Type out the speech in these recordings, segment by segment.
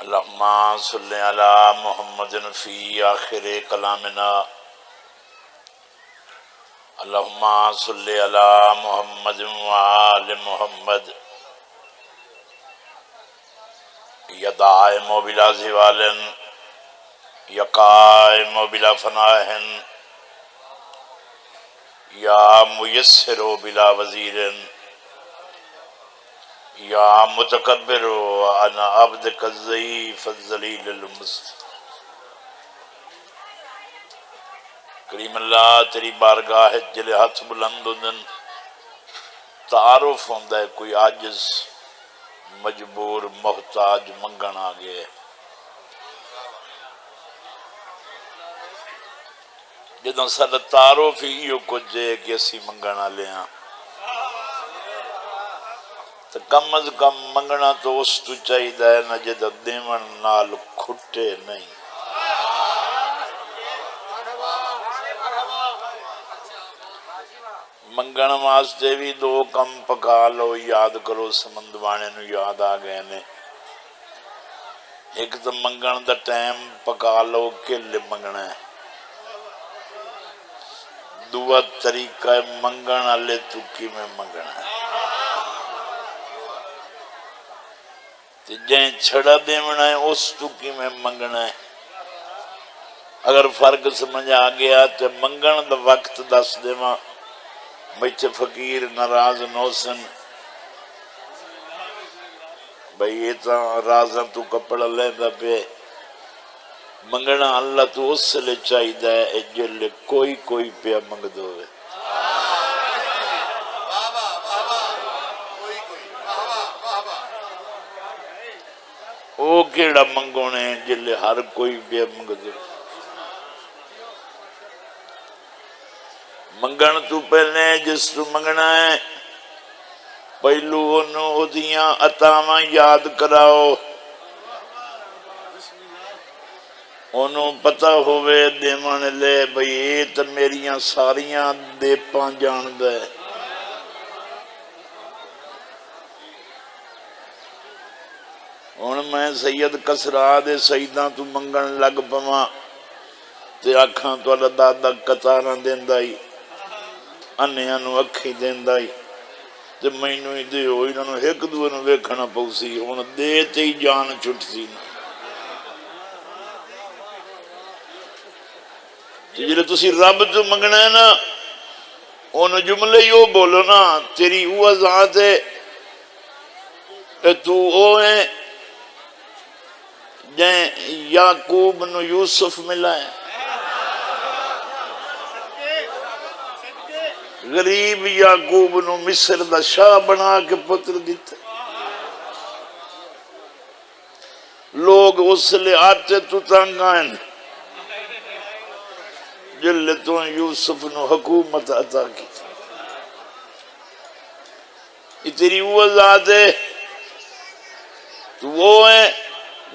اللہم صلی علی محمد فی آخر کلامنا اللہم صلی علی محمد وآل محمد یا دائم بلا زوال یا قائم بلا فناہ یا میسر بلا وزیر یا متکبر انا عبدک الضعیف الذلیل المستضعف۔ کریم اللہ تیری بارگاہ جلے ہاتھ بلند ہوندن تعارف ہوندہ ہے کوئی عاجز مجبور محتاج منگن آگے جدوں سارا تعارف ہی یہ کچھ ہے کہ اسی منگنا لیاں تو کم از کم منگنا تو اس تو چاہیدہ ہے نا جدہ دیمن نال کھٹے نہیں۔ منگن واسطے بھی دو کم پکا لو یاد کرو سمندوانے نو یاد آگئے نے ایک تو منگن دا ٹائم پکا لو کل منگنا ہے دعا طریقہ منگن آلے تکی میں منگنا ہے جائیں چھڑا دیونا ہے اس تکی میں منگنا ہے اگر فرق سمجھ آگیا تو منگن دا وقت دس دیواں بیچے فقیر ناراض نوسن بھئی یہ تا رازاں تو کپڑا لے دا پہ منگنا اللہ تو اس سے لے چاہی دا ہے جلے کوئی پہ منگ دو ہے او کیڑا منگونے جلے ہر کوئی پہ منگ دو منگن تو پہلے جس تو منگنا ہے پہلو انہوں دیاں عطاواں یاد کراؤ انہوں پتہ ہوئے دیمان لے بھئی یہ تو میریاں ساریاں دے پان جان دے ان میں سید کسرا دے سیداں تو منگن لگ پما تے آکھاں تو اللہ دادا کتاراں دیندائی انیاں نو اکھی دیندائی تے مینوں ہی دے ہوئی نو ایک دو نو ویکھنا پوسی ہون دے تے ہی جان چھٹ سی نا جلے تسی رب تو منگنا ہے نا انہوں جملے یوں بولو نا تیری وہ ذات ہے کہ تو او ہے جائیں یعقوب نو یوسف ملا ہے غریب یعقوب نو مصر دا شاہ بنا کے پتر دیتے لوگ اس لئے آتے تو تنگائن جلے تو یوسف نو حکومت عطا کی یہ تیری وہ ذات ہے تو وہ ہے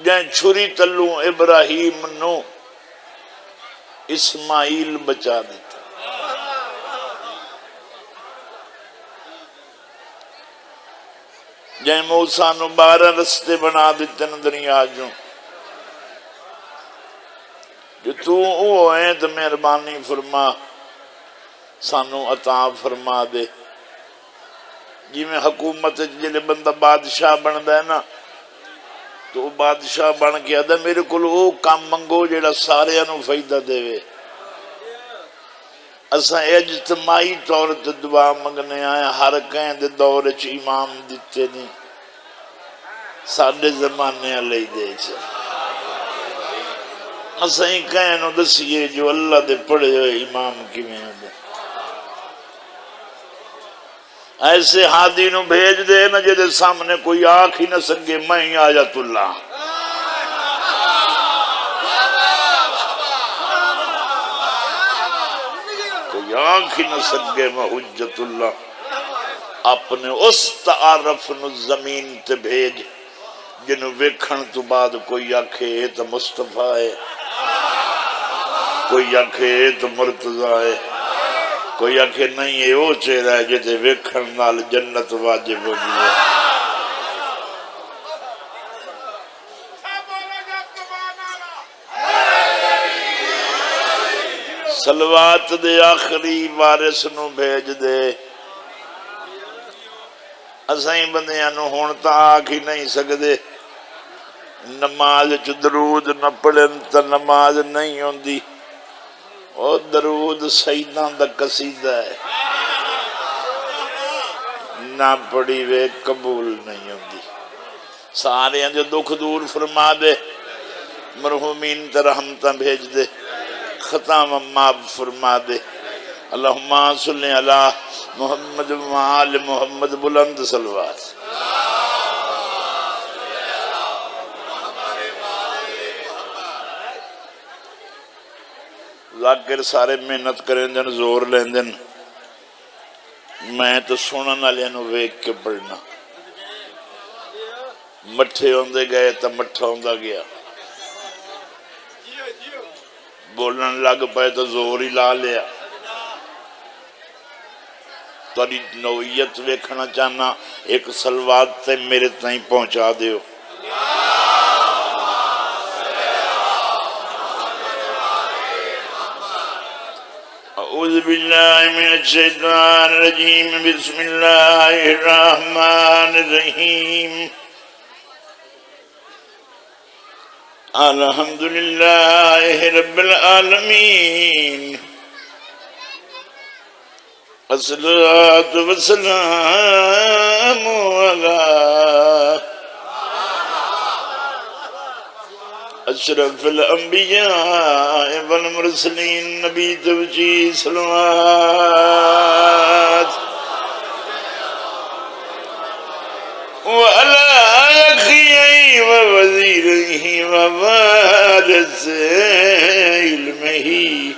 جائیں چھری تلوں ابراہیم نو اسماعیل بچا دیتا جائیں موسیٰ نو 12 رستے بنا دیتے نا دنیا جو تو وہ ہیں تو مہربانی فرما سانو عطا فرما دے جی میں حکومت جلے بندہ بادشاہ بن دے نا تو بادشاہ بن کے آدھا میرے کو وہ کام منگو جیڑا سارے انو فائدہ دے وے اساں اجتماعی طور تے دعا منگنے آئے ہر کہیں دے دور چ امام دیتے نہیں ساڑھے زمانے علیہ دے چھے اساں ہی کہیں نو دسیے جو اللہ دے پڑھے ہوئے امام کی میں دے ایسے ہادی نو بھیج دے نا جدے سامنے کوئی آنکھ ہی نہ سکے میں ہی آیت اللہ کوئی آنکھ ہی نہ سکے میں حجت اللہ اپنے اس تعارف نو زمین تے بھیج جنہوں ویکھن تو بعد کوئی آنکھے تو مصطفیٰ ہے کوئی آنکھے تو مرتضی ہے کوئی آنکھے نہیں ہے وہ چہرہ ہے جیسے ویکھن نال جنت واجب ہو گئی ہے سلوات دے آخری وارث نو بھیج دے اسائیں بندیاں نو ہون تا آکھ ہی نہیں سکدے نماز چ درود نہ پڑھن تا نماز نہیں ہوندی او درود سیداں دا قصیدہ ہے نہ پڑھی وے قبول نہیں ہوندی سارے جو دکھ دور فرما دے مرحومین تے رحمتاں بھیج دے خطام معاف فرما دے اللہم صلی علی محمد وآل محمد بلند صلوات ذاکر سارے محنت کریں دن زور لیں دن میں تو سنن والے نو ویکھ کے پڑھنا مٹھے ہوندے گئے تو مٹھا ہوندا گیا بولن لگ پائے تو زور ہی لا لیا تاری نوعیت ویکھنا چاہنا ایک سلوات تے میرے تائیں پہنچا دیو اعوذ باللہ من الشیطان الرجیم بسم اللہ الرحمن الرحیم الحمدللہ رب العالمین الصلاة والسلام علی اشرف الانبیاء والمرسلین نبی توجی صلوات وعلی اخیئی ووزیرہی ووارث علمہی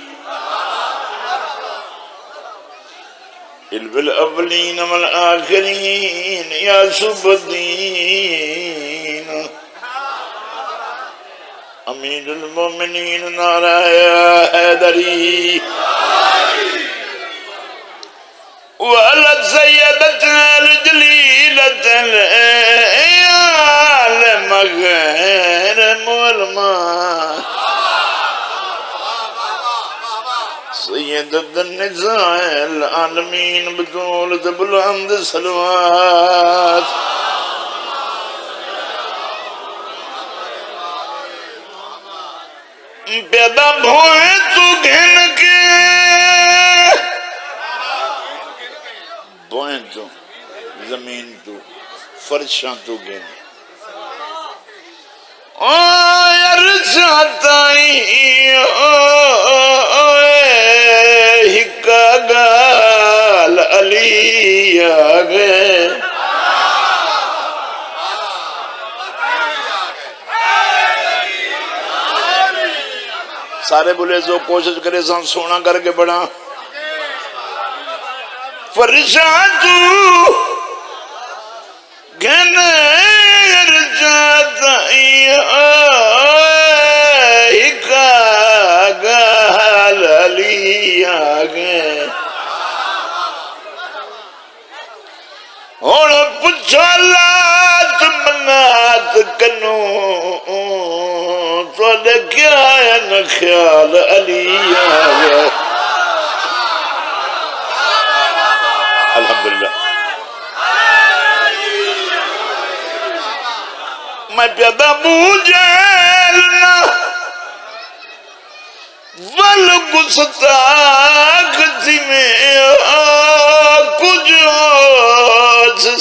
علم الاولین والآخرین یا صبح الدین امین المومنین نعرہ حیدری وعلى السيدة الجليلة العالم غير والماء سيدة النساء العالمين بطولة بلند صلوات پیدا بھوئے تو گھن کے بھوئے تو زمین تو فرشاں تو گھن عرشاتائی ہکا گال علی آگے سارے بولے جو کوشش کرے سان سونا کر کے بڑھا فرشاں تو گھن ارجاتائی ہکا گال علی آگے اور پچھا لات منات کنو تو کیا ہے نہ خیال علی آگے الحمدللہ میں پیدا بوجھلنا والگستاک تھی میں کچھ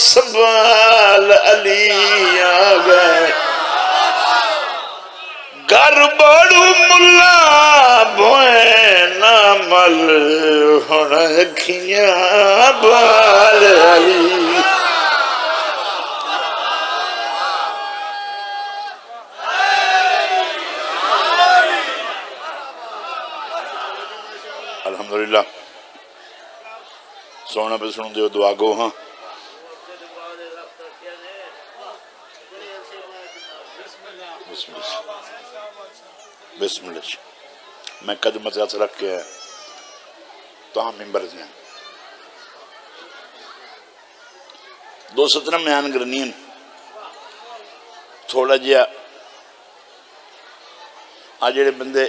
سنبھال علی آگئے گھر بڑو ملا بھوئے نامل ہونا کھیاں بال علی الحمدللہ سونا پہ سنو دیو دعا گو ہاں بسم اللہ میں قدمت ہاتھ رکھ کے تو ہم ممبر دیں دو سترہ میان گرنین تھوڑا جیا آج جڑے بندے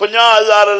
50,000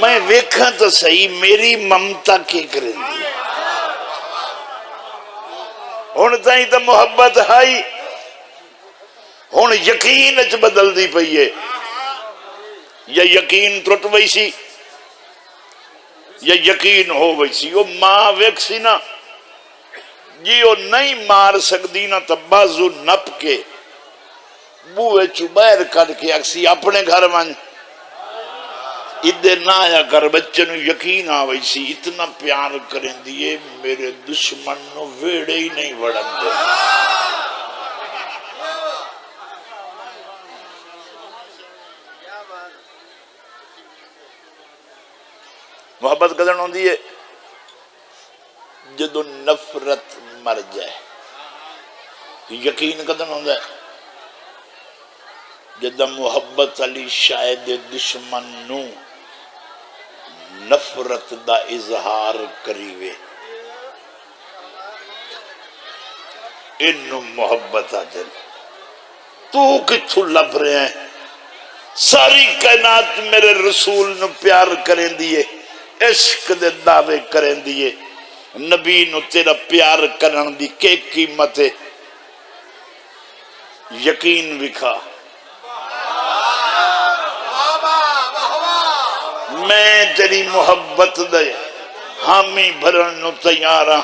میں ویکھاں تو صحیح میری ممتا کی کریں دی ہن تائیں تو محبت ہائی ہن یقین اچ بدل دی پئی ہے یا یقین ٹوٹ وئی سی یا یقین ہو وئی سی وہ ماں ویکھ سی نا جی وہ نہیں مار سکتی نا تو بازو نپ کے بوئے چو باہر کر کے اکسی اپنے گھر ون ادھر نہ آیا کر بچے نو یقین آوئی سی اتنا پیار کریں دیئے میرے دشمن نو ویڑے ہی نہیں وڑن دے محبت قدر ہوں دیئے جدو نفرت مر جائے یقین قدر ہوں دے جدو محبت علی شاید دشمن نو نفرت دا اظہار کریوے انو محبت آدھل تو کتھو لب رہے ہیں ساری کائنات میرے رسول نو پیار کریں دیئے عشق دے دعوے کریں دیئے نبی نو تیرا پیار کرن دی کے قیمت ہے یقین وکھا میں تیری محبت دے حامی بھرن نو تیارا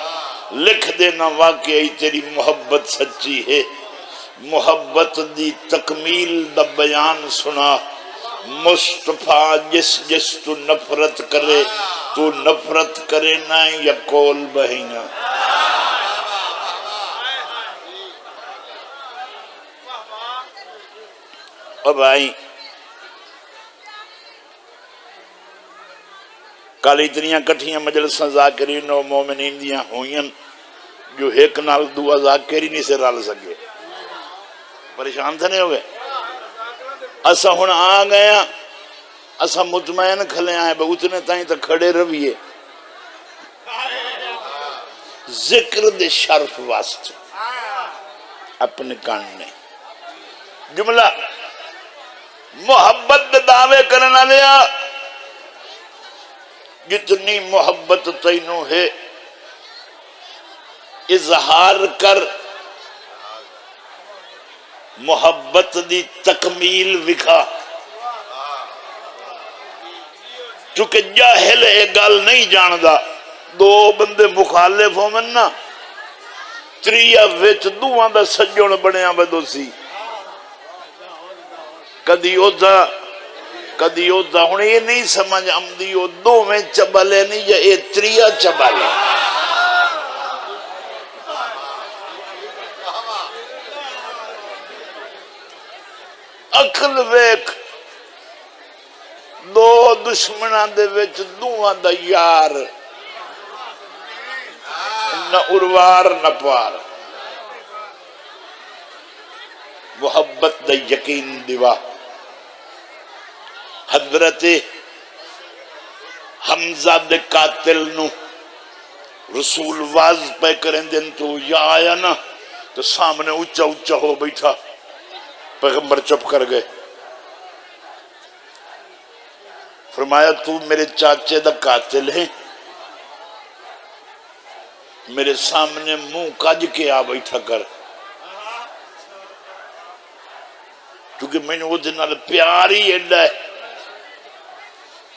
لکھ دینا واقعی تیری محبت سچی ہے محبت دی تکمیل دا بیان سنا مصطفیٰ جس تو نفرت کرے تو نفرت کرے نہ یا کول بہینا اب آئی کل اتنیاں کٹھیاں مجلساں ذاکرین و مومنین دیاں ہوئیں جو ایک نال دعا ذاکرین ہی سے رال سکے پریشان تھا نہیں ہو گئے اسا ہن آ گیا اسا مطمئن کھلے آئے با اتنے تائیں تا کھڑے رویے ذکر دے شرف واسطے اپنے کاننے جملہ محبت دے دعوے کرنا لیا جتنی محبت تینوں ہے اظہار کر محبت دی تکمیل وکھا چونکہ جاہل اے گل نہیں جاندہ دو بندے مخالف ہو من نا تریا وچ دوہاں دا سجن بنیا بدو سی کدی ہوتا ہوں یہ نہیں سمجھ آمدی وہ دو میں چبلے نہیں یا اے تریا چبلے عقل ویک دو دشمنان دے وچ دوہاں دا یار نہ اروار نہ پار محبت دا یقین دیوا حضرت حمزہ دے قاتل نو رسول واز پہ کریں دن تو یا آیا نا تو سامنے اچھا اچھا ہو بیٹھا پیغمبر چپ کر گئے فرمایا تو میرے چاچے دا قاتل ہے میرے سامنے منہ کج کے آ بیٹھا کر کیونکہ میں نے وہ دن پیار ہی ایڈا ہے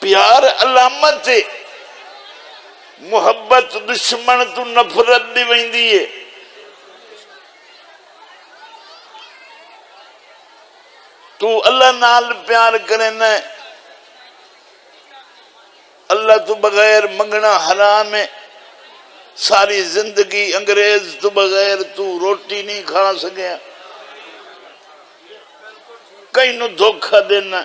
پیار علامت ہے محبت دشمن تو نفرت دی ویندی ہے تو اللہ نال پیار کرنا ہے اللہ تو بغیر منگنا حرام ہے ساری زندگی انگریز تو بغیر تو روٹی نہیں کھا سکیا کہیں نو دھوکہ دینا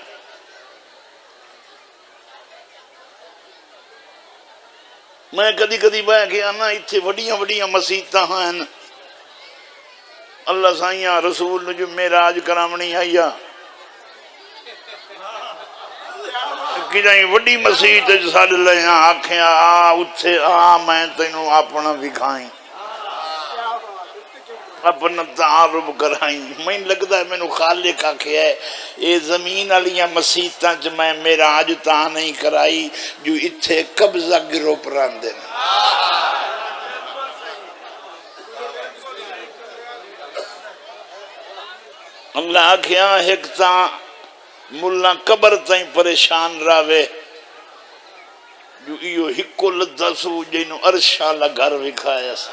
میں کدی کدی بہ گیا نا اتھے وڈیاں وڈیاں مسیتاں ہیں اللہ سائیاں رسول نے جو معراج کرامنی آیا کہ جائیں وڈی مسیت سال لے آکھیں آ اتھے آ میں تینوں اپنا وکھائیں اپنا تعارف کرائی. میں لگتا ہے مینو خالق آکھیا ہے یہ زمین والیاں مسیتاں چ میں معراج تاں نہیں کرائی جو اتھے قبضہ گرو پراندے. اللہ آکھیا ایک تاں ملا قبر تائیں پریشان راوے جو ایو ہکو لدسو جنو عرشہ لگھر وکھایا سا.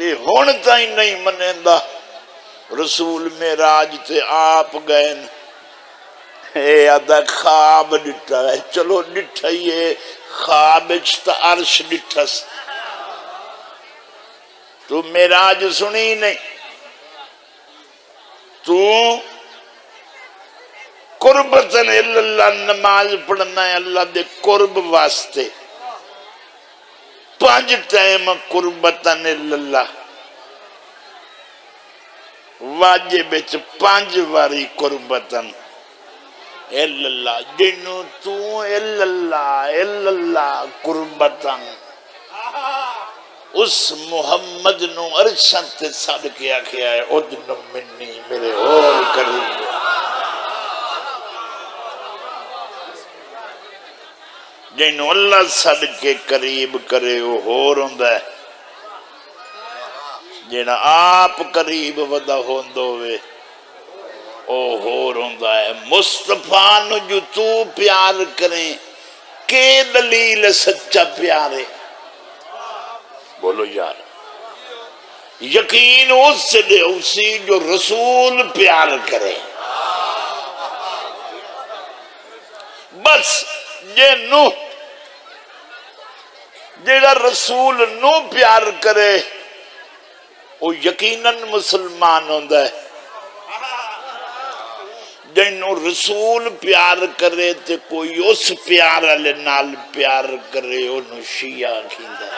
یہ ہون تائیں نہیں منیندہ رسول معراج تے آپ گئے اے آدھا خواب ڈٹھا ہے. چلو ڈٹھا یہ خواب اچھتا عرش ڈٹھا سا. تو معراج سنی نہیں تو قربتن اللہ نماز پڑھنا ہے اللہ دے قرب واسطے 5 ٹائم قربتن اللہ واجب 5 واری قربتن اللہ جنو تو اللہ قربتن اس محمد نو عرشان تے صدقے آکھیا ہے ادن منی میرے اور قریب جنو اللہ صدقے قریب کرے وہ ہور ہوندہ ہے جنہ آپ قریب ودا ہوندوے او ہور ہوندہ ہے. مصطفیٰ نو جو تو پیار کریں کہ دلیل سچا پیارے بولو یار. یقین اس سے دے اسی جو رسول پیار کرے. بس یہ نو جیڑا رسول نو پیار کرے وہ یقیناً مسلمان ہوندہ ہے. جنہوں رسول پیار کرے تے کوئی اس پیار والے نال پیار کرے انہوں شیعہ کھیندا ہے.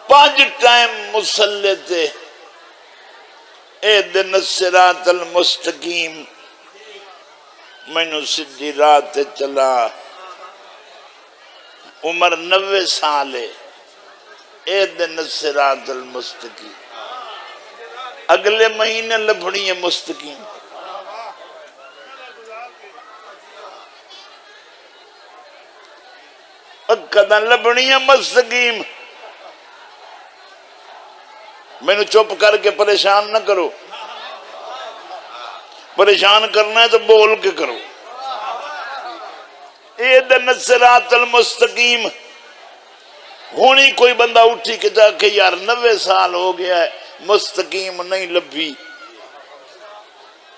پانچ ٹائم مسلح تے اہدن الصراط المستقیم مینو سدھی رات چلا. عمر 90 سال ہے. اہدن الصراط المستقیم اگلے مہینے لبھنی ہے مستقیم. کداں لبھنی ہے مستقیم. میں نے چپ کر کے پریشان نہ کرو. پریشان کرنا ہے تو بول کے کرو. اہدن الصراط المستقیم. ہونی کوئی بندہ اٹھی کے جا کہ یار 90 سال ہو گیا ہے مستقیم نہیں لبھی.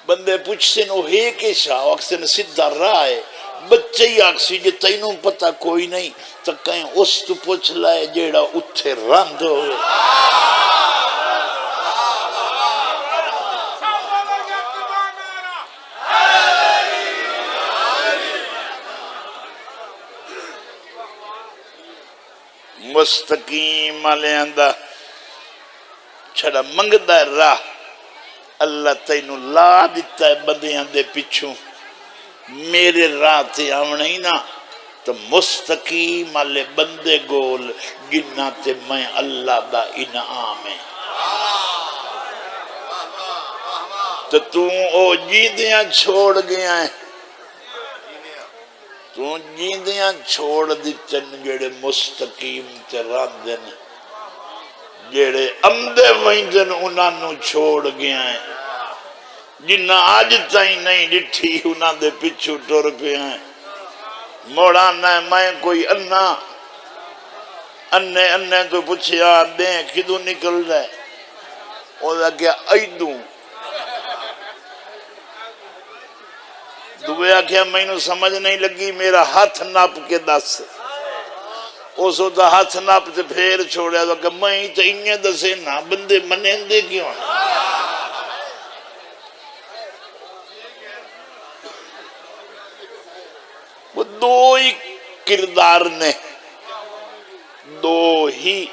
بندے پوچھتے نو ہے کہ شاہ اکسن سدھا راہ ہے. بچے ہی آکسی جے تینوں پتہ کوئی نہیں تو کہیں اس تو پوچھ لائے جیڑا اتھے رند ہوئے. مستقیم آلیاندہ چھڑا منگدہ راہ اللہ تینو لا دیتا ہے بندیاں دے پچھوں. میرے راہ تے آونا ہی نا تو مستقیم آلے بندے گول گننا تے میں اللہ دا انعام ہے. تو او جیدیاں چھوڑ گیا ہے. تو جیندیاں چھوڑ دیتن جڑے مستقیم تے راندن جڑے امدے ویندن انہوں چھوڑ گیا ہے. جنہ آج تائیں نہیں ڈٹھی انہوں دے پچھو ٹور پہ ہیں. موڑانا ہے میں کوئی اننے تو پوچھیا دیں کدوں نکل رہے وہ دا کیا ایدوں دویا کیا میں نے سمجھ نہیں لگی میرا ہاتھ ناپ کے دس. اس دا ہاتھ ناپ تے پھر چھوڑیا تو کہ میں تو انہیں دسے نا بندے منیندے کیوں. وہ دو ہی کردار نے دو ہی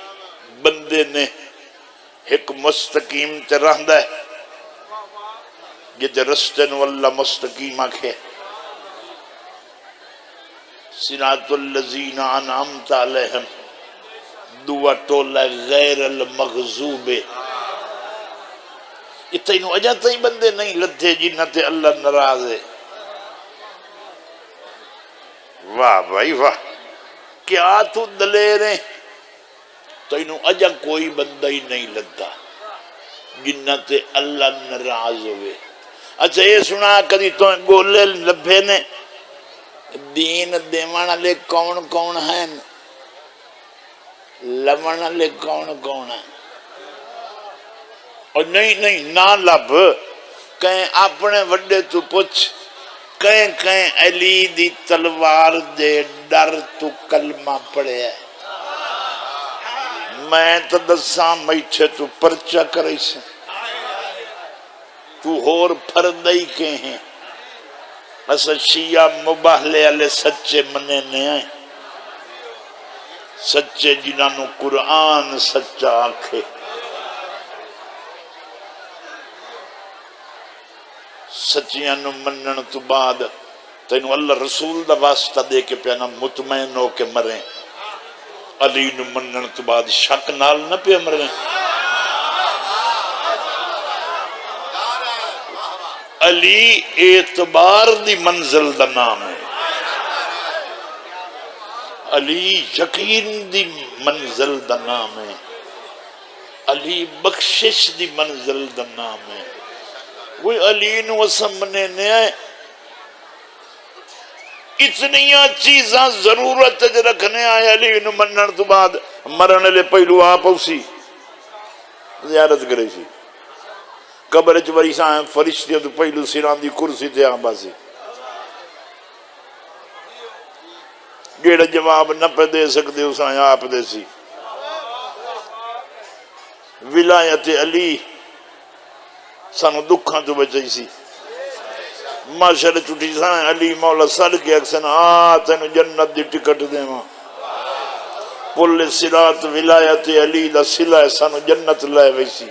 بندے نے ایک مستقیم تے رہندا ہے جتے رستے نو اللہ مستقیم آکھے صراط الذین انعمت علیہم دعا ٹولا غیر المغضوب اتنی اجا تھی بندے نہیں لدھے جنہ تے اللہ ناراض ہے واہ بھائی واہ کیا تو دلیر ہیں تینوں اجا کوئی بندہ ہی نہیں لدھا جنہ تے اللہ ناراض ہوئے اچھا یہ سنا کدی تو گولے لبھے نے دین دیوانا لے کون کون ہیں لبنا لے کون کون ہیں اور نہیں نہ لب کہیں اپنے وڈے تو پوچھ کہیں علی دی تلوار دے ڈر تو کلمہ پڑے ہے میں تو دساں میٹھے تو پرچہ کرے سے تو ہور پھردائی کے ہیں اسا شیعہ مباہلے علی سچے منے نے آئے سچے جنہوں قرآن سچا آنکھے سچیاں نو منن تو بعد تینو اللہ رسول دا واسطہ دے کے پیانا مطمئن ہو کے مریں علی نو منن تو بعد شک نال نہ پہ مریں علی اعتبار دی منزل دا نام ہے علی یقین دی منزل دا نام ہے علی بخشش دی منزل دا نام ہے وہ علی نو اسمنے نے آئے اتنیاں چیزاں ضرورت ہے رکھنے آئے علی نو منن تو بعد مرنے لے پہلو آپ اسی زیارت کرے سی قبر چوری سائیں فرشتے تو پہلو سیران دی کرسی تے آبا سی جیڑا جواب نہ پہ دے سکتے اس آئیں آپ دے سی ولایت علی سانو دکھاں تو بچائی سی معاشر چٹی سائیں علی مولا سر کے اکسن تینو جنت دی ٹکٹ دے ماں پل صراط ولایت علی دا صلح سانو جنت لائے ویسی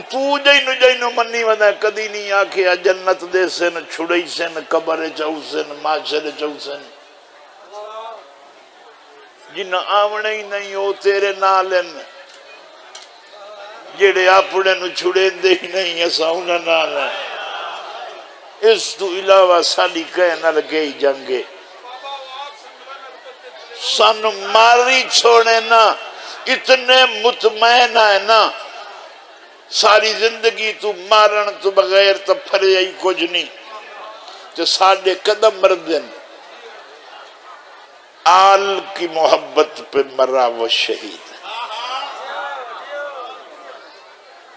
تو جائنو منی ودا کدی نہیں آکھیا جنت دے سن چھڑئی سن قبر چاو سن معاشر چاو سن جن آونے ہی نہیں ہو تیرے نالن جیڑے اپنے نو چھڑے دے ہی نہیں ایسا انہاں نالن اس تو علاوہ سالی کہنا لگے ہی جنگے سن ماری چھوڑے نا اتنے مطمئن ہے نا ساری زندگی تو مارن تو بغیر تو پھرے ہی کچھ نہیں تو ساڑھے قدم مردن آل کی محبت پہ مرا وہ شہید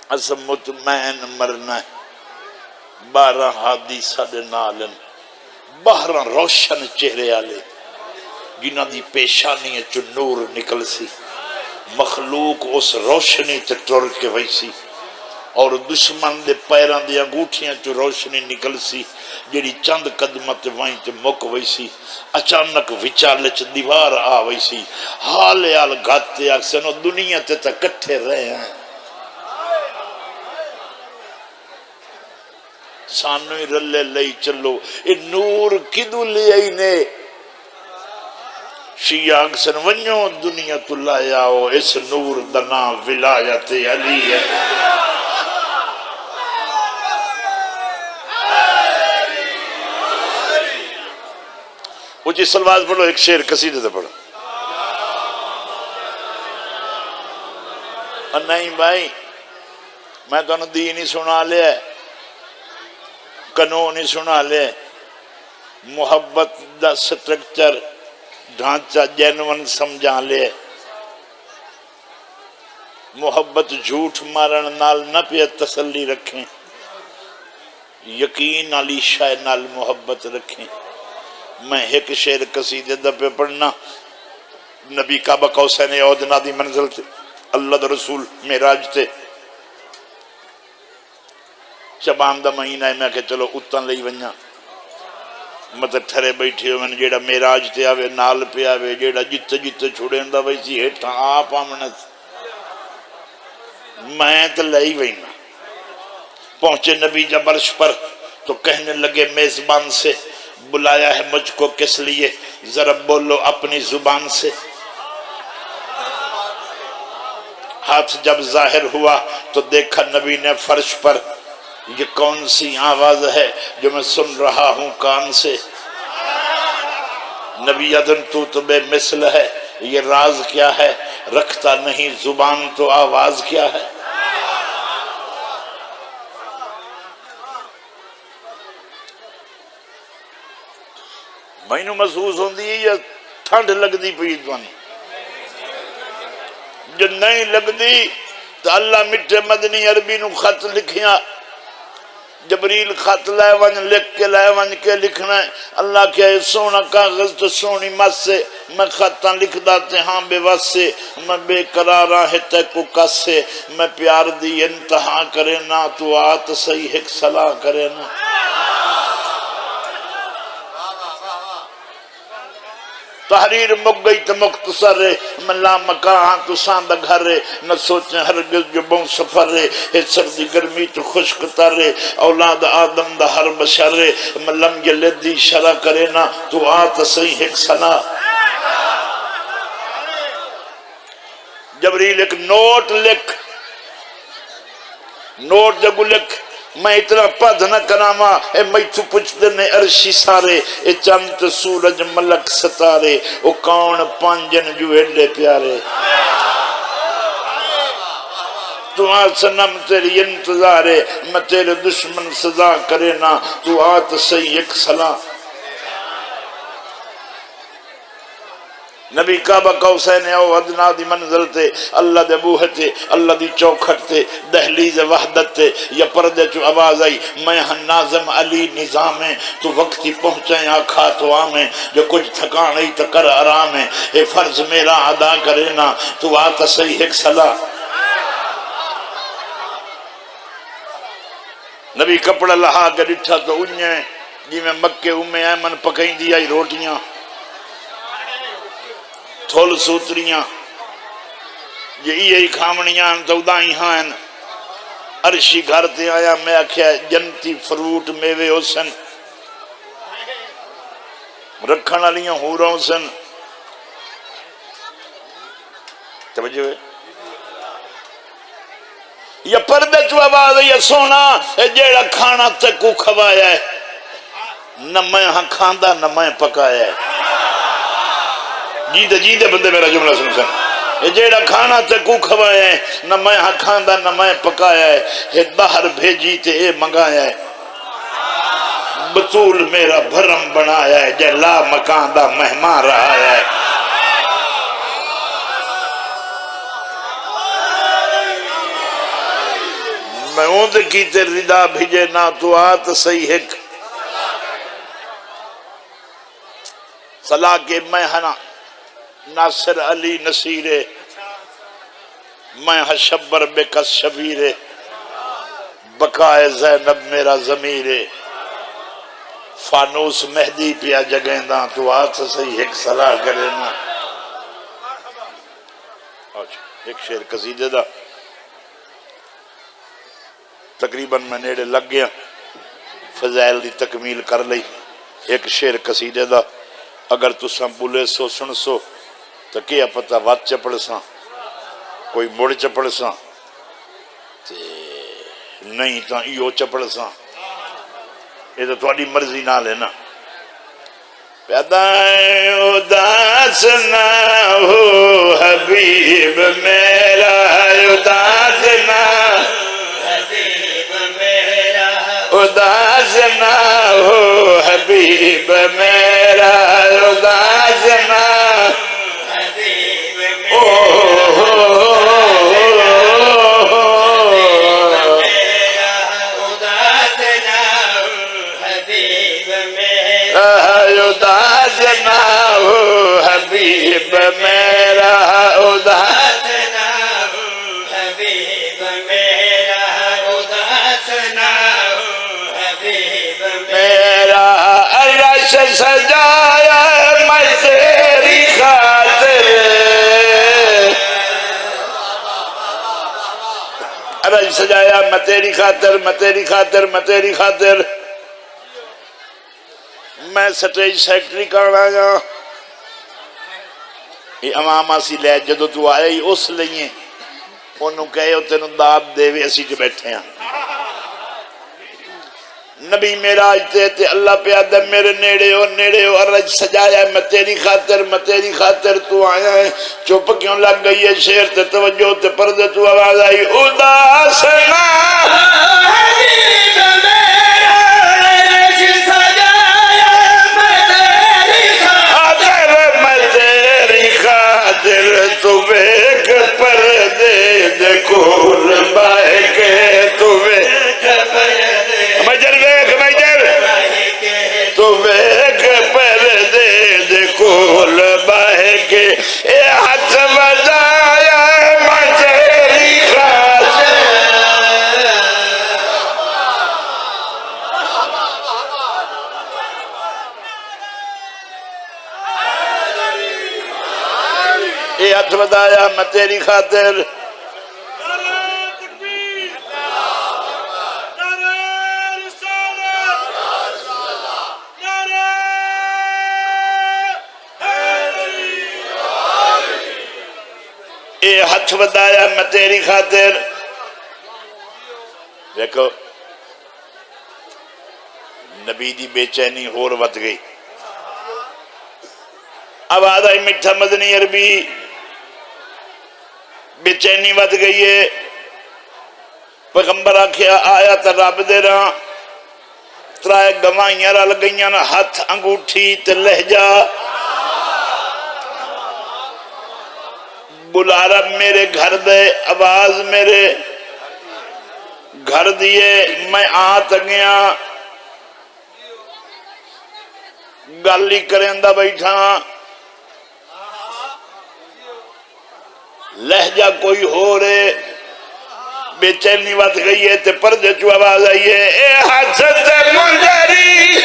اسا مطمئن مرنا ہے 12 ہادی ساڑھے نالن 12 روشن چہرے آلے جنہ دی پیشانی چو نور نکل سی مخلوق اس روشنی تے ٹر کے ویسی اور دشمن دے پیران دے انگوٹھیاں چو روشنی نکل سی جیڑی چند قدمت وائیں تے مک ویسی اچانک وچالچ دیوار آ ویسی حال گھاتے اکسنو دنیا تے تا کٹھے رہے ہیں سانوی رلے لئی چلو اے نور کدو لے آئی نے شیعہ اکسن ونیو دنیا تو لائے آؤ اس نور دنا ولایت علی ہے وہ جی سلواز پڑھو ایک شعر قصیدے سے پڑھو اور نہیں بھائی میں تو دین ہی سنا لیا قانون ہی سنا لیا محبت دا سٹرکچر ڈھانچہ جینون سمجھا لیا محبت جھوٹ مارن نال نہ پیا تسلی رکھیں یقین علی شاہ نال محبت رکھیں میں ایک شعر قصیدے دا پہ پڑھنا نبی کعبہ قوسین ادنیٰ دی منزل تے اللہ دا رسول معراج تے شبان دا مہینہ ہے میں کہ چلو اتن لئی ونیا مطلب ٹھرے بیٹھے ہو میں جیڑا معراج تے آوے نال پہ آوے جیڑا جتے جتے چھوڑے اندہ ویسی ہیٹھا آپ آمنت میں تو لئی وینا پہنچے نبی جب عرش پر تو کہنے لگے میزبان سے بلایا ہے مجھ کو کس لیے، ذرا بولو اپنی زبان سے۔ ہاتھ جب ظاہر ہوا تو دیکھا نبی نے فرش پر، یہ کون سی آواز ہے جو میں سن رہا ہوں کان سے؟ نبی ادن تو بے مثل ہے، یہ راز کیا ہے؟ رکھتا نہیں زبان تو آواز کیا ہے؟ مینوں محسوس ہوندی ہے یا ٹھنڈ لگدی پئی تانوں؟ جو نہیں لگدی تو اللہ مٹھے مدنی عربی نو خط لکھیا، جبریل خط لائے ون لکھ کے لائے ون کے لکھنا ہے۔ اللہ کیا ہے سونا کاغذ تو سونی مس سے، میں خطاں لکھ داتے ہاں بے وس سے، میں بے قرارا ہے تے کو کس سے، میں پیار دی انتہا کرے نا تو آت صحیح ایک صلاح کرے نا۔ تحریر مک گئی تو مختصر رے، میں لا مکان تو ساندہ گھر رے، نہ سوچیں ہرگز جو بوں سفر رے، ہے سردی گرمی تو خشک تر رے، اولاد آدم دا ہر بشر رے، میں لمگے لدی شرع کرے نا تو آت صحیح ایک سنا۔ جبریل ایک نوٹ لکھ، نوٹ جگو لکھ، میں اتنا پدھ نہ کناما، اے میں تو پچھتے نے عرشی سارے، اے چند سورج ملک ستارے، او کون پانجن جو ایڈے پیارے۔ تو آج سنم تیری انتظارے، میں تیرے دشمن سزا کرے نا تو آت صحیح ایک سلام۔ نبی کعبہ قوسین او ادنا دی منزل تے، اللہ دے بوہ تے، اللہ دی چوکھٹ تے، دہلیز وحدت تے، یا پردے چو آواز آئی میں ہاں ناظم علی نظام ہے، تو وقتی پہنچائیں آکھا تو آمیں، جو کچھ تھکان ای تو کر آرام ہے، اے فرض میرا ادا کرے نا تو آتا صحیح ایک صلاح۔ نبی کپڑا لہا کے ڈٹھا تو انہیں جی میں مکے امیں ایمن پکائیں دی آئی روٹیاں، تھول سوتریاں، یہ کھامنیاں تو دائیں ہاں، عرشی گھر تے آیا میں آکھیا جنتی فروٹ میوے حسن رکھن والیاں ہوراں حسن۔ توجہ ہے یا پردے چو آواز یا سونا جیڑا کھانا تکو کھوایا ہے، نہ میں ہاں کھاندہ نہ میں پکایا ہے۔ جیدے بندے میرا جملہ سن، جیڑا کھانا تے کو کھوایا ہے، نہ میں ہاں کھاندہ نہ میں پکایا ہے، یہ باہر بھیجی تے اے منگایا ہے۔ بطول میرا بھرم بنایا ہے، جے لا مکان دا مہمان رہا ہے۔ میں اوند کی تے ردا بھیجے نا تو آت صحیح ایک صلاح کے میں ہنا ناصر علی نصیرے، میں ہاں شبر بکس شبیرے، بقائے زینب میرا ضمیرے، فانوس مہدی پیا جگہیں دا تو آت صحیح ایک صلاح کرے نا۔ ایک شعر قصیدے دا تقریباً میں نیڑے لگ گیا، فضائل دی تکمیل کر لئی۔ ایک شعر قصیدے دا اگر تساں بولے سو سن سو تو کیا پتہ وات چپڑ ساں کوئی مڑ چپڑ ساں نہیں تو ایو چپڑ ساں، یہ تو تھوڑی مرضی نہ لینا۔ پیدا اداس نہ ہو حبیب میرا، اداس نہ حبیب میرا، اداس نہ ہو حبیب میرا، اداس نہ حبیب میرا، اداس نہ ہو حبیب میرا، اداس نہ ہو حبیب میرا، اداس نہ ہو حبیب میرا، عرش سجایا میں تیری خاطر، عرش رج سجایا میں تیری خاطر میں تیری خاطر میں تیری خاطر میں سٹیج سیکٹری کرنا گا یہ عوام آسی لے جدو تو آیا ہی اس لئے انہوں کہے تینوں داد دے وے اسی جو بیٹھے ہیں نبی میراج تے اللہ پہ آدم میرے نیڑے ہو رج سجایا میں تیری خاطر تو آیا ہے چپ کیوں لگ گئی ہے شیر تے توجہ تے پردے تو آواز آئی اداسنا تو بیک پردے دے کول بائے کے تو بیک مجر بیک مجر تو بیک پردے دے کول بائے کے اے ہاتھ بجایا مجری خاطر اے ہاتھ بجایا میں تیری خاطر اے ہاتھ بدایا میں تیری خاطر دیکھو نبی دی بے چینی ہور ود گئی اب آدھائی مٹھا مدنی عربی بے چینی ود گئی ہے پیغمبر آکھیا آیا تا رب دے رہا ترائے گوائیاں رل گئیاں ہاتھ انگوٹھی تے لہجہ بلارا میرے گھر دے آواز میرے گھر دیے میں آت گیا گالی کرندہ بیٹھا لہجہ کوئی ہو رہے بے چینی وات گئی ہے تے پردے چو آواز آئی ہے اے حسد منظری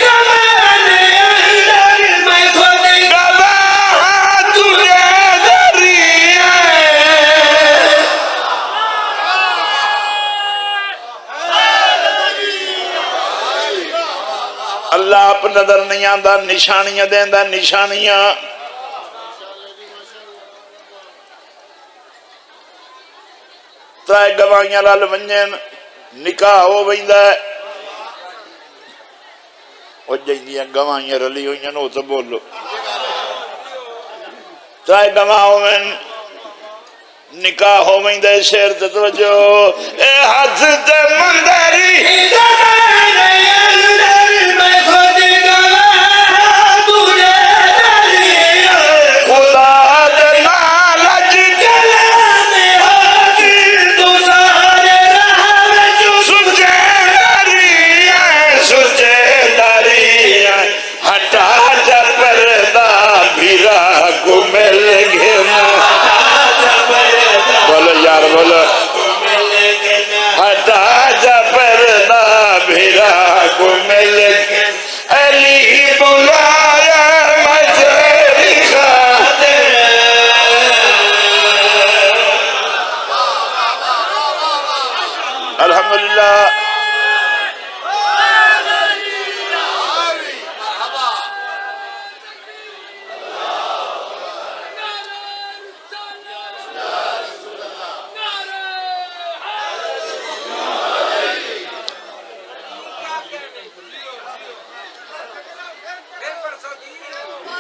اللہ آپ نظر نہیں آندہ نشانیاں دیندہ نشانیاں ترائے گوائیاں لال ونجن نکاح ہو ویندہ ہے وہ جائیدیاں گوائیاں رلی ہوئیاں نو تو بولو ترائے گواہ ہو من نکاح ہو ویندہ ہے شیر توجہ اے حضرت مندری بولو یار بولو ہٹا جا پردہ بھیرا کو مل علی بلایا مجھے خاطر الحمدللہ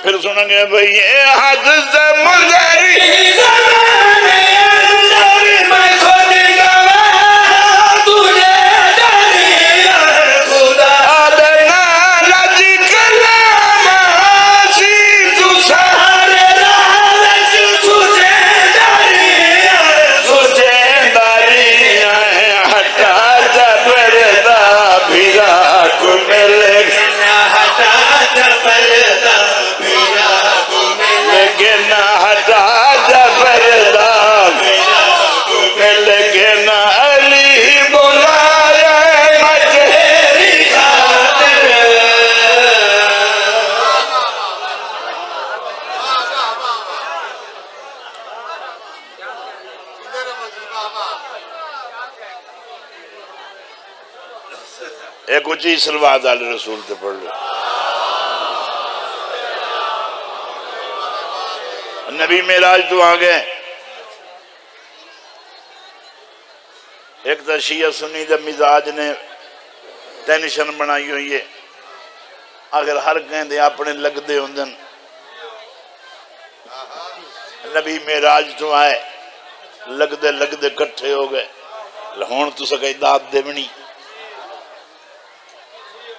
پھر سنیں گے بھئی اے حضرت منظری میں خود گواہ تجھے ڈری خدا آدنا لج کلام آسی تو سارے راہ تجھے ڈری ہٹا جبردہ بھیرا کو مل ہٹا جبردہ ہٹا جبر ایک اچھی صلوات علی رسول تے پڑھ لو. نبی معراج تو آ گئے. ایک تو شیعہ سنی دے مزاج نے ٹینشن بنائی ہوئی ہے. اگر ہر کہیں اپنے لگ دے ہوندن. نبی معراج تو آئے لگ دے کٹھے ہو گئے. ہون تو سکے داد دے بنی.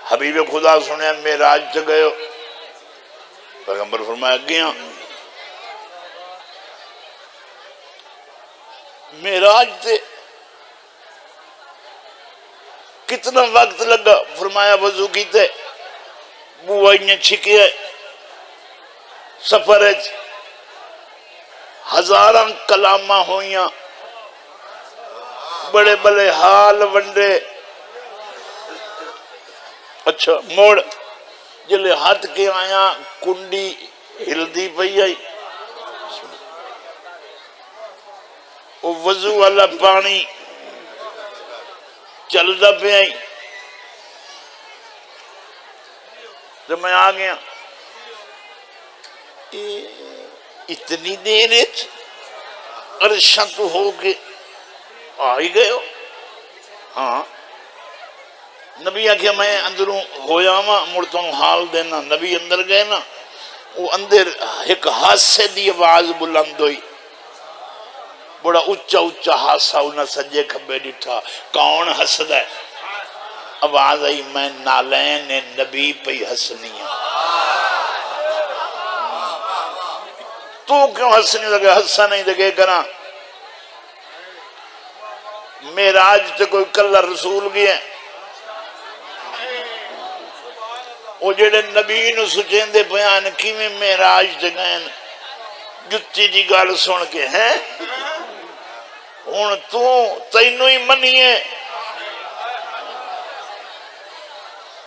حبیب خدا سنے معراج سے گئے ہو. پیغمبر فرمایا گیا. معراج تے کتنا وقت لگا؟ فرمایا وضو کیتے بوائیں چھکے سفر ہزاراں کلامہ ہوئیاں بڑے بڑے حال ونڈے. اچھا موڑ جلے ہاتھ کے آیا کنڈی ہلدی پئی آئی. وہ وضو والا پانی چلدا پہ آئی. جب میں آ گیا اتنی دیر عرشاں تو ہو کے آ ہی گئے ہو. ہاں نبی آخیا میں اندروں ہویا وا مڑتا ہوں حال دینا. نبی اندر گئے نا وہ اندر ایک حادثے دی آواز بلند ہوئی. بڑا اچا اچا حادثہ انہیں سجے کھبے ڈٹھا. کون ہسدا ہے؟ آواز آئی میں نالین نبی پہ ہسنی ہوں. تو کیوں ہسنی لگے؟ ہسا نہیں لگے کرا. معراج تے کوئی کلا رسول گیا. وہ جڑے نبی نو سچین دے بیان کیویں معراج تے گئے جتی جی گل سن کے ہیں ہن تو تینوں ہی منیے.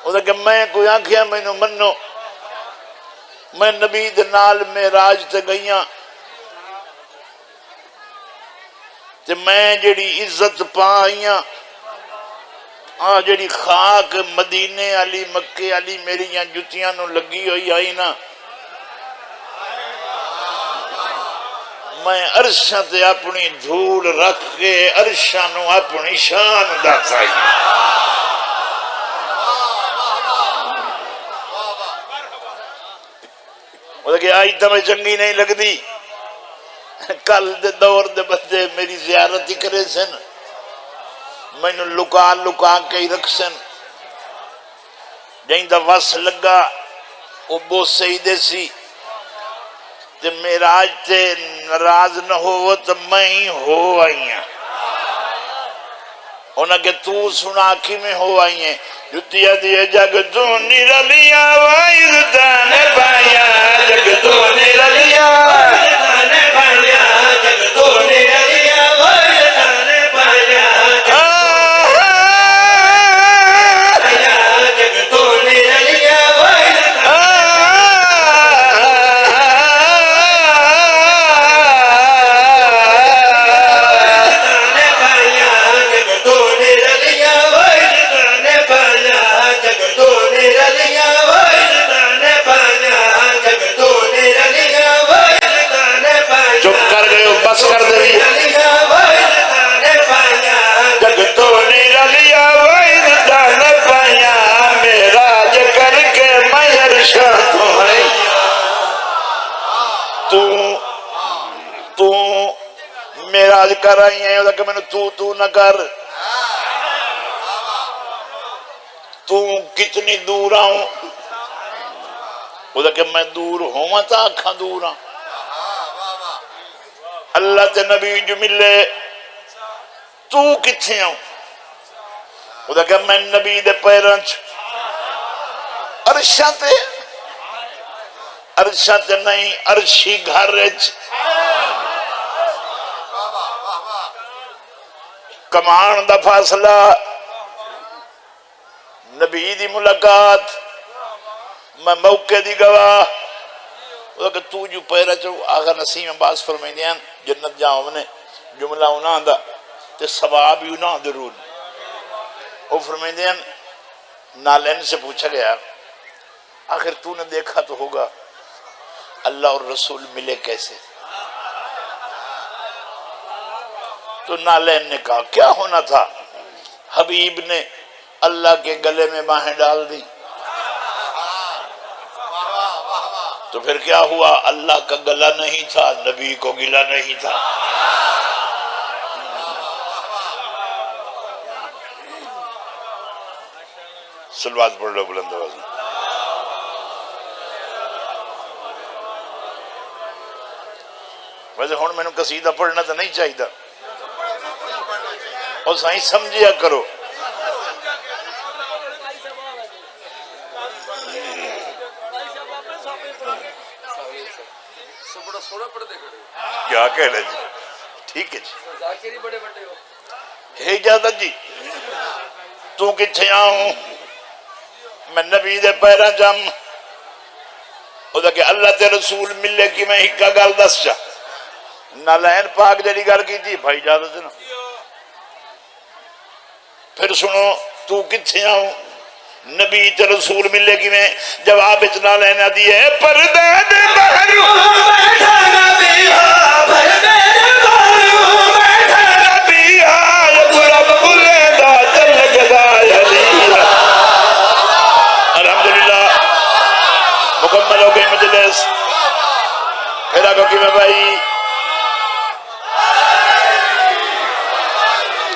وہ کہ میں کوئی آخیا مینوں منو. میں نبی دے نال معراج تے گئیاں تے میں جڑی عزت پائیاں جڑی خاک مدینے علی مکے علی میری جتیاں نو لگی ہوئی آئی نا میں عرشاں تے اپنی دھول رکھ کے عرشاں نو اپنی شان دسائی. وہ کہ آج تو میں چنگی نہیں لگتی. کل دے دور دے بندے میری زیارت ہی کرے سن مینو لکا لکا کے ہی رکھ سن. جائیں دا وس لگا وہ بوسے ہی دے سی تے معراج تے ناراض نہ ہو تو میں ہی ہو آئی ہیں. انہاں کہ تو سنا کی میں ہو آئی ہیں. جتیا دیئے جگ تو نرلیا وائد دانے پایا جگ تو نرلیا وائد دانے پایا جگ تو نرلیا وائد دانے پایا جگ تو نرلیا وائد بس کر دے جگ تو نرلیا وائد دانے پایا معراج کر کے میں عرشاں تو معراج کر آئی ہیں. کہ میں نے تو نہ کر. تو کتنی دور آؤں؟ وہ کہ میں دور ہوں تا آکھاں دور ہاں. اللہ تے نبی جو ملے تو کتھے ہوں؟ وہ کہ میں نبی دے پیران عرشاں تے نہیں عرشی گھر کمان دا فاصلہ نبی دی ملاقات میں موقع دی گواہ. وہ کہ تو جو پیرا چو آغا نسیم عباس فرمائیں دیاں جنت جاؤں نے جملہ انہاں دا تے ثواب ہی انہاں درود. وہ فرمائیں دیاں نالین سے پوچھا گیا آخر تو نے دیکھا تو ہوگا اللہ اور رسول ملے کیسے؟ تو نالین نے کہا کیا ہونا تھا؟ حبیب نے اللہ کے گلے میں باہیں ڈال دی تو پھر کیا ہوا؟ اللہ کا گلا نہیں تھا، نبی کو گلا نہیں تھا۔ سلوات پڑھ لو بلند آواز میں۔ ویسے ہون میں نے قصیدہ پڑھنا تو نہیں چاہیے اور سائیں سمجھیا کرو۔ کیا کہہ رہے جی؟ ٹھیک ہے جی۔ ہے اجازت جی؟ تو کتھے آؤں میں نبی دے پیرا جم او دا کہ اللہ تے رسول ملے کی میں ہکا گل دس چا نالین پاک جڑی گل کی تھی بھائی اجازت نا۔ پھر سنو تو کتھے آؤں نبی تے رسول ملے کی میں جواب اتنا لینا دیئے پردے دے بہرو بیٹھا نبی ہاں پردے دے بہرو بیٹھا نبی ہاں یقرب بلے دا چل گدا یلیہ۔ الحمدللہ مکمل ہو گئی مجلس۔ پھر آگو کی میں بھائی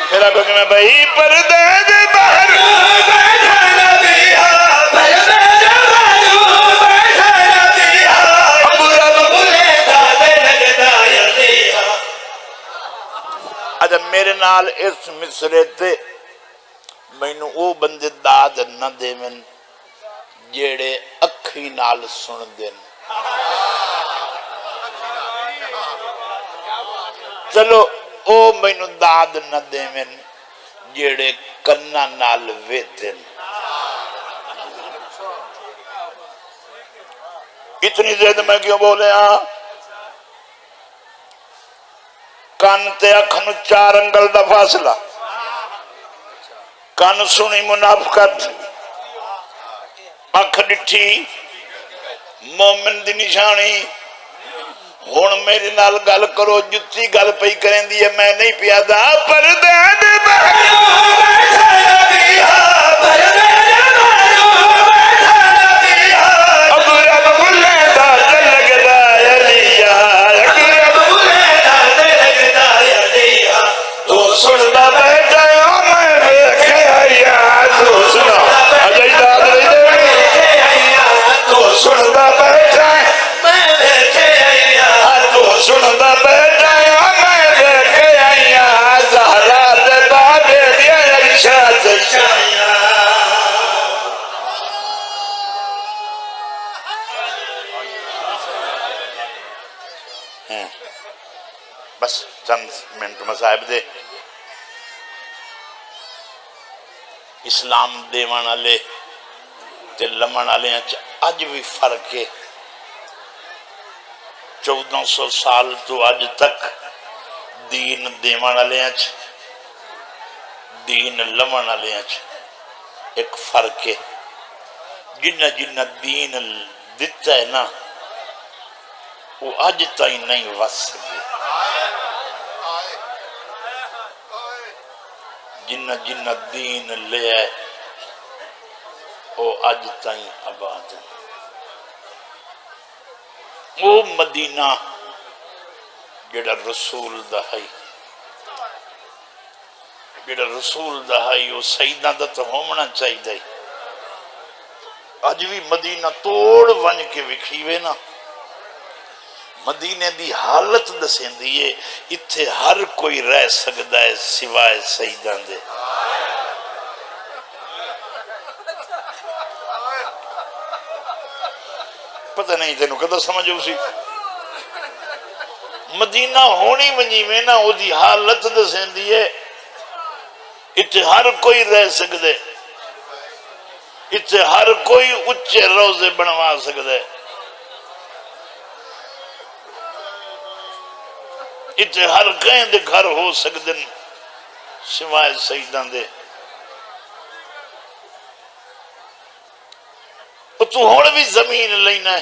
پھر آگو کی میں بھائی پردے دے بہرو بیٹھا نبی ہاں پردے دے بہرو بیٹھا نبی ہاں یقرب بلے دا چل گدا یلیہ۔ اچھا میرے نال اس مصرے تے میں نو او بندے داد نہ دے من جیڑے اکھی نال سن دن۔ چلو او میں نو داد نہ دے من جیڑے کنہ نال ویدن۔ اتنی زید میں کیوں بولے ہاں؟ کان تے اکھنو 4 انگل دا فاصلہ، کان سنی منافقت، اکھ ڈٹھی مومن دی نشانی۔ ہون میرے نال گل کرو جتی گل پئی کریں دی میں نہیں پیادا پردے دے بہرو بیٹھا نبی ہاں پردے دے بہرو بیٹھا نبی ہاں اقرب بلے دا چل گدا یلیہ اقرب بلے دا چل گدا یلیہ۔ تو سندا بیٹھا میں دیکھے آیا تو سنا اجائی داد رہی دے تو سندا بیٹھا میں دیکھے آیا تو سندا بیٹھا میں دیکھے آیا زہرا دے بابے دیا ارشاد شایا۔ بس چند منٹ مصاحب دے اسلام دیوان والے تے لمن والے اج بھی فرق ہے۔ 1400 سال تو اج تک دین دیوان والے دین لمن والے ایک فرق ہے۔ جنہ جنہ دین دیتا ہے نا وہ اج تائیں نہیں وس سکے، جنہ جنہ دین لے ہے وہ اج تائیں آباد ہے۔ وہ مدینہ جڑا رسول دہائی جڑا رسول دہائی وہ سیدہ دا تو ہومنا چاہیے۔ اج بھی مدینہ توڑ ون کے وکھیوے نا مدینے دی حالت دسیں دیئے اتھے ہر کوئی رہ سکتا ہے سوائے سیدہ دے۔ پتہ نہیں تینوں کدھا سمجھو سی مدینہ ہونی منجی میں نا وہ دی حالت دسیں دیئے اتھے ہر کوئی رہ سکتے، اتھے ہر کوئی اچھے روزے بنوا سکتے، اتھے ہر کہیں دے گھر ہو سکتے سوائے سیدان دے۔ تو ہون بھی زمین لینا ہے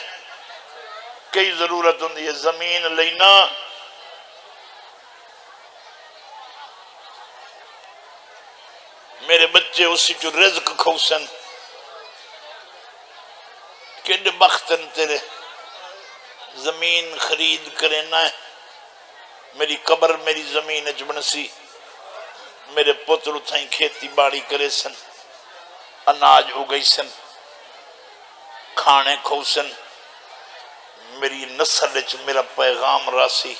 کئی ضرورت ہوندی ہے زمین لینا میرے بچے اسی جو رزق کھوسن کڈ بختن تیرے زمین خرید کرنا ہے میری قبر میری زمین اچ بنسی میرے پتر اتھائیں کھیتی باڑی کرے سن اناج اگئی سن کھانے کھوسن میری نسل اچ میرا پیغام راسی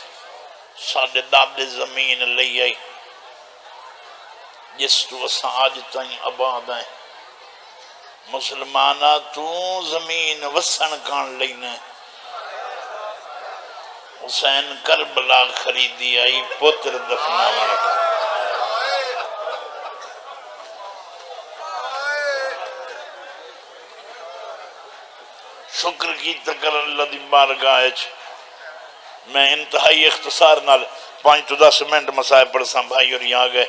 ساڑھے دادے زمین لئی آئی جس تو اساں آج تائیں آباد ہیں مسلمانہ تو زمین وسن کان لینا حسین کربلا خریدی آئی پتر دفنا مرک شکر کی تکر اللہ دی بارگاہ میں انتہائی اختصار نال 5 تو 10 منٹ مسائے پڑھساں بھائی اور یہاں گئے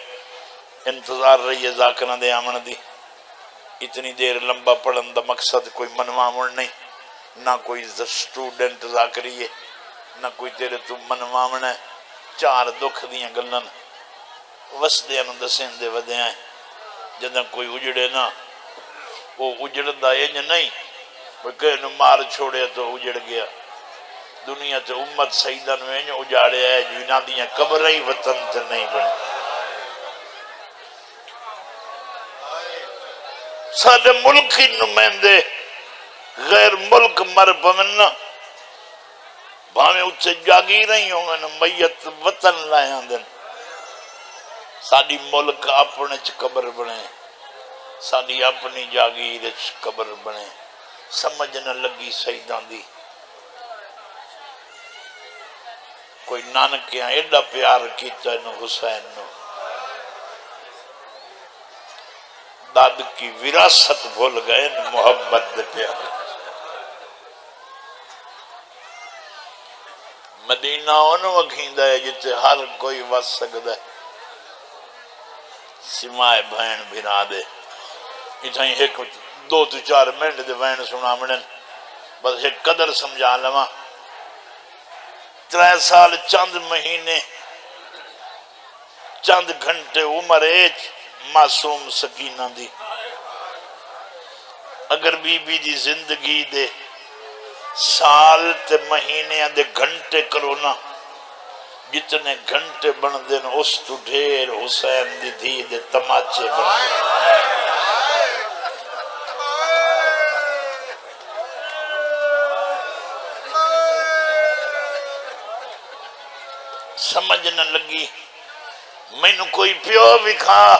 انتظار رہی ہے ذاکرہ دے آمن دی اتنی دیر لمبا پڑھن دا مقصد کوئی منوامن نہیں نہ کوئی سٹوڈنٹ ذاکری ہے نہ کوئی تیرے تو منوامن ہے 4 دکھ دیاں گلن وسدے انہوں دسیں دے ودے آئیں جدہ کوئی اجڑے نا وہ اجڑ دا یہ نہیں وہ کہے نو مار چھوڑے تو اجڑ گیا دنیا تے امت سیدہ نو اینو اجاڑے ہے جو انہاں دیاں قبر ہی وطن تے نہیں بنے سارے ملکی نمائندے غیر ملک مر پمنا بھاویں اتھے جاگی رہی ہوں گے میت وطن لائے آندن ساڑی ملک اپنے چھ قبر بنے ساڑی اپنی جاگیر چھ قبر بنے سمجھ نہ لگی سیدان دی کوئی نانکیاں ایڈا پیار کیتا ہے نو حسین نو داد کی وراثت بھول گئے محبت دے پیار مدینہ انہوں وکھیندہ ہے جتے ہر کوئی وس سکتا ہے سمائے بھین بھینا دے اتھائیں ایک 2 تو 4 منٹ دے بھین سنا منن بس ایک قدر سمجھا لما 3 سال چند مہینے چند گھنٹے عمر ایج معصوم سکینہ دی اگر بی بی دی زندگی دے سال تے مہینے دے گھنٹے کرو نا جتنے گھنٹے بن دین اس تو ڈھیر حسین دی دھی دے تماچے بن دین سمجھ نہ لگی میں نو کوئی پیو بھی کھا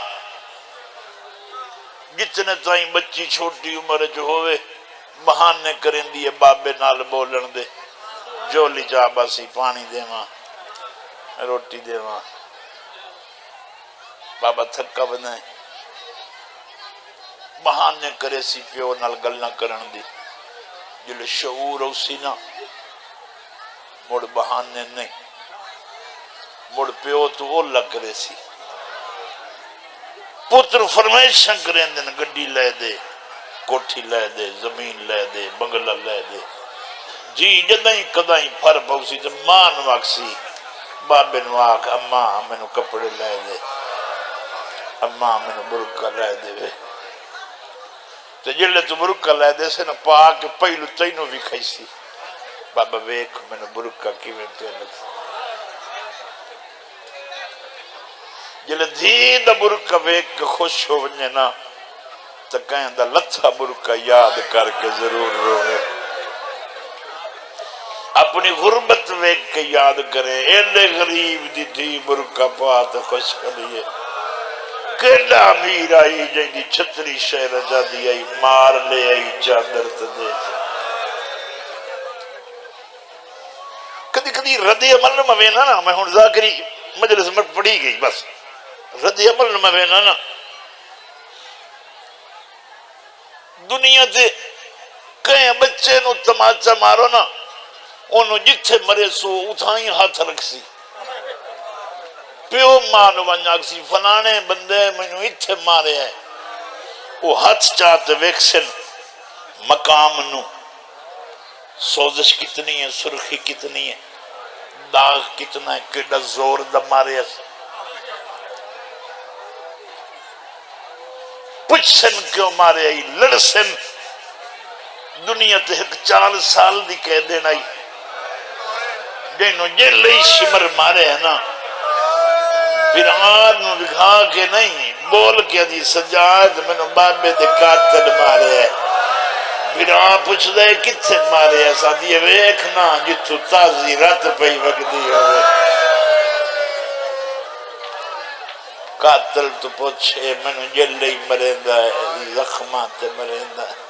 جتنے تائیں بچی چھوٹی عمر جو ہوئے بہانے کریں دیئے بابے نال بولن دے جو لی جا باسی پانی دے ماں روٹی دے ماں بابا تھکا بنائے بہانے کرے سی پیو نال گلنا کرن دی جلے شعور ہو سی نا مڑ بہانے نہیں مڑ پیو تو اولا کرے سی پتر فرمائشاں کریں دن گڈی لے دے کوٹھی لے دے زمین لے دے بنگلہ لے دے جی جدائیں قدائیں پھر پوسی تو مان واکسی بابے نو آکھ اماں میں نو کپڑے لے دے اماں میں نو برکہ لے دے وے تو جلے تو برکہ لے دے سے نا پاک پہلو تینو بھی کھائیسی بابا ویکھ میں نو برکہ کی میں پہ لگتا جلے دھی دا برکہ ویک خوش ہو ونجے نا تو کہیں دا لتھا برکہ یاد کر کے ضرور روے اپنی غربت ویک کے یاد کرے ایلے غریب دی دھی برکہ پات خوش کریے کیڑا امیر آئی جائیں دی چھتری شہر جا دی آئی مار لے آئی چادر تدے کدی کدی رد عمل نہ موینا نا میں ہون ذاکری مجلس میں پڑھی گئی بس رد عمل نہ موینا نا دنیا تے کہیں بچے نو تماچا مارو نا انہوں جتھے مرے سو اتھائیں ہاتھ رکھ سی پیو مانو بنجاک سی فلانے بندے میں نو اتھے مارے ہیں وہ ہاتھ چاہتے ویکسن مقام نو سوزش کتنی ہے، سرخی کتنی ہے، داغ کتنا ہے، کیڑا زور دا مارے اس پچھ سن کیوں مارے آئی، لڑ سن دنیا تے ایک 4 سال دی کہہ دینا ہی جنہوں جے لئی شمر مارے ہیں نا برآن نو دکھا کے نہیں بول کے دی سجاد منو بابے دے قاتل مارے ہے برآن پوچھ دے کتھے مارے ہے سادی ویکھنا جتھو تازی رات پئی وگدی ہوئے قاتل تو پوچھے منو جے لئی مریندا ہے زخمات مریندا ہے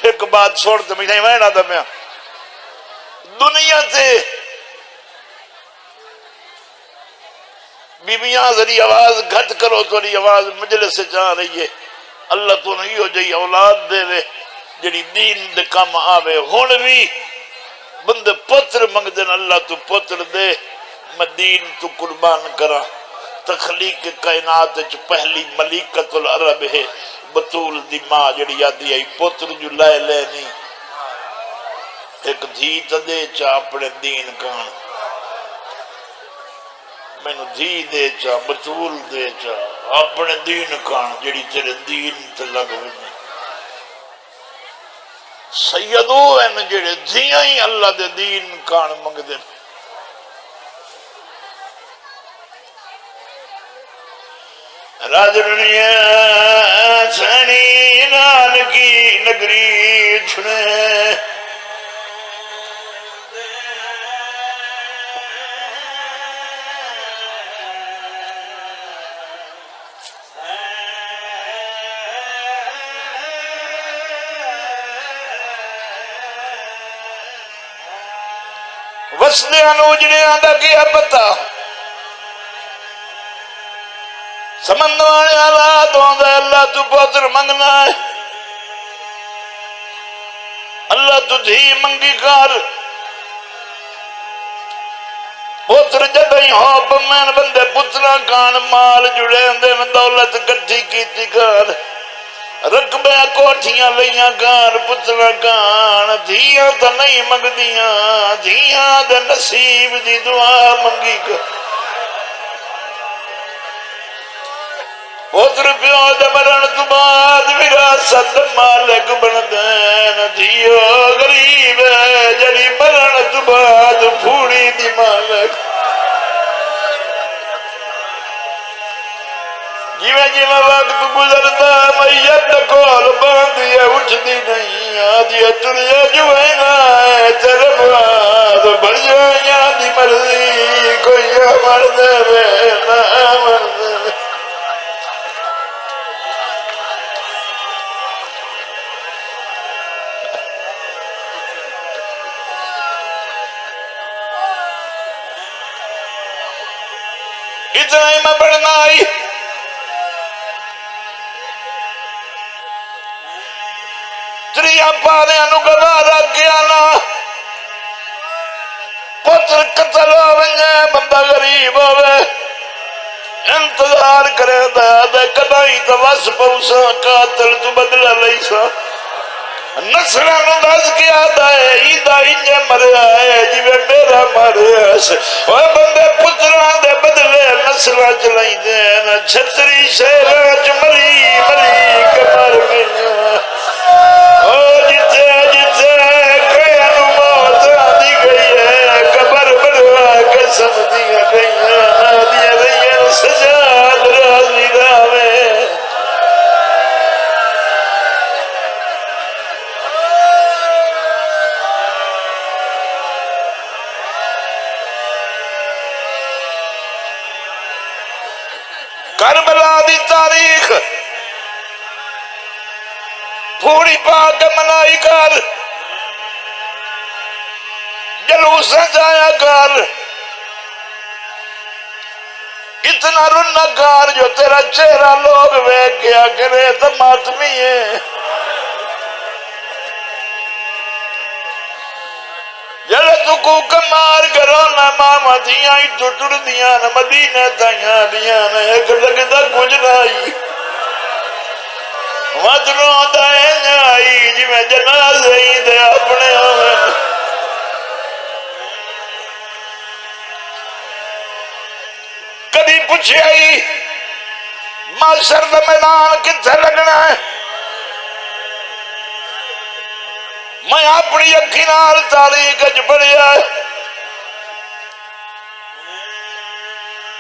ایک بات چھوڑتے میں نہیں وینا تھا میں دنیا سے بیبیاں ذری آواز گھٹ کرو تو آواز مجلس سے جا رہی ہے اللہ تو نہیں ہو جائی اولاد دے وے جڑی دین دے کام آوے ہون بھی بندے پتر منگ دین اللہ تو پتر دے میں دین تو قربان کرا تخلیق کائنات پہلی ملیکت العرب ہے بطول دی ماں جڑی یادی آئی پتر جو لائے لے نہیں ایک دھی دے چا اپنے دین کان میں نو دھی دے چا بطول دے چا اپنے دین کان جڑی تیرے دین تے لگ ہوئی سیدو ہیں جڑے دھیاں ہی اللہ دے دین کان منگ دے راجرنیا چھنی نان کی نگری چھنے وسدے انوجنے آدھا کیا پتا سمندوانے آلات ہوندہ اللہ تو پتر منگنا ہے اللہ تو دھی منگی کار پتر جدہی ہوپ میں بندے پترہ کان مال جڑے اندے میں دولت کٹھی کیتی کار رقبے کوٹھیاں لئیاں کار پترہ کان دھیاں تا نہیں منگ دیاں دھیاں دے نصیب دی دعا منگی کار پتر پیو دے مرن تو بعد وراثت مالک بن دین دھیو غریب ہے جڑی مرن تو بعد پھوڑی دی مالک جیویں جیویں وقت گزرتا میت کول باندھی ہے اٹھتی نہیں آدھی تریا جویں نہ ہے تیرے بعد بڑھ جائیاں دی مرضی کوئی مر دے نہ مر دے اتنا ہی میں پڑھنا آئی تریا پارے انو گوارا کیا نا پتر قتل ہو ونجے بندہ غریب ہوئے انتظار کرے دے کدائی تو وس پوسا قاتل تو بدلہ لیسا نسلہ نو دس کیا دائے ایدہ انجے مرے آئے جیوے میرا مرے آئے وہ بندے پتران دے بدلے نسلہ چلائی دین چھتری شیرہ مری مری کمر منا جتے جتے کئیانو موت آدھی گئی ہے کبر بڑھوا قسم دیا گئی ہے دیا گئی ہے سجاد راضی داوے کربلا دی تاریخ پھوڑی پاک منائی کر جلوس جایا کر اتنا رنہ کار جو تیرا چہرہ لوگ ویک کیا کرے تو ماتمی ہے جلے تو کو کمار کرو نا ماما دیاں ہی تو ٹر دیاں نا مدینہ تائیاں دیاں نا ایک لگتا کچھ نائی مطلوں دائیں آئی جی میں جنازے ہی دے اپنے ہوئے کدی پوچھے آئی معاشر دا میدان کتھے لگنا ہے میں اپنی اکھی نال تاریخ وچ پڑھیا ہے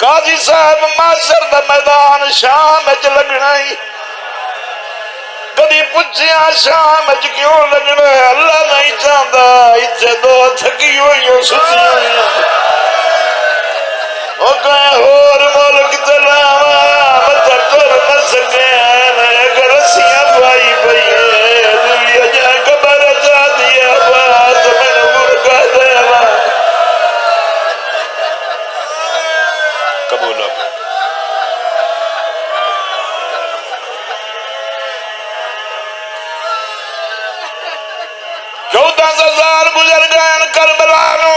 قاضی صاحب معاشر دا میدان شام وچ لگنا ہی کدی پوچھیا شام وچ کیوں لگنا ہے اللہ نہیں چاہتا اتھے دو تھکی ہوئی ستی ہوئی وہ کہیں ہور ملک تلاوا مطا تر نہ سکے اگر رسیاں پائی پئی دنیا جا قبر جا دیا بات میں مرگا دیوا قبول اب 14,000 گزر گئے کربلا نو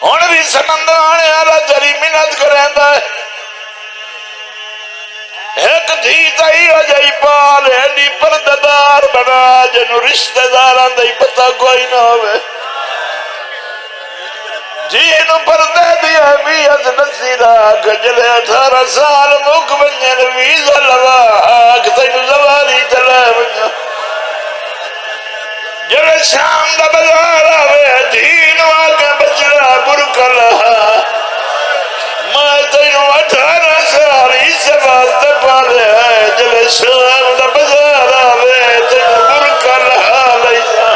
ہن بھی سمندر آنے والا جری منت کریندا ہے ایک دھی تائی ہو جائی پال ایڈی پرددار بنا جنو رشتہ داراں دا پتہ کوئی نہ ہوئے جی نو پردے دیا ویز نصیرہ گجلے 18 سال مک بنجن ویزا لگا آگ تینو زواری چلے بنجن جلے شام دا بازار آوے دینو آگے بچڑا برکا لہا میں تینو 18 سال اس بات پالے جلے شام دا بازار آوے تینو برکا لہا لیسا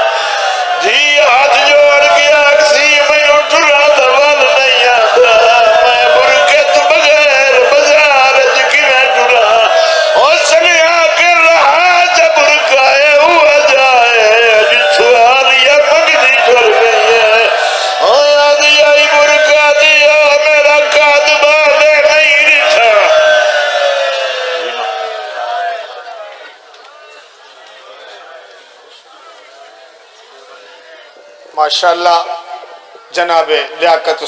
دھی ہاتھ جوڑ گیا کسی میں اٹھنا دوال نہیں آتا میں برکے تو بغیر بازار جکی میں ٹھنا اور سلی آکے رہا جب برکائے ہوا جائے سوال یا مگنی ٹھر گئی ہے آیا دیا ہی برکا دیا میرا کاتبہ میں نہیں رٹھا ماشاءاللہ جناب لیاقت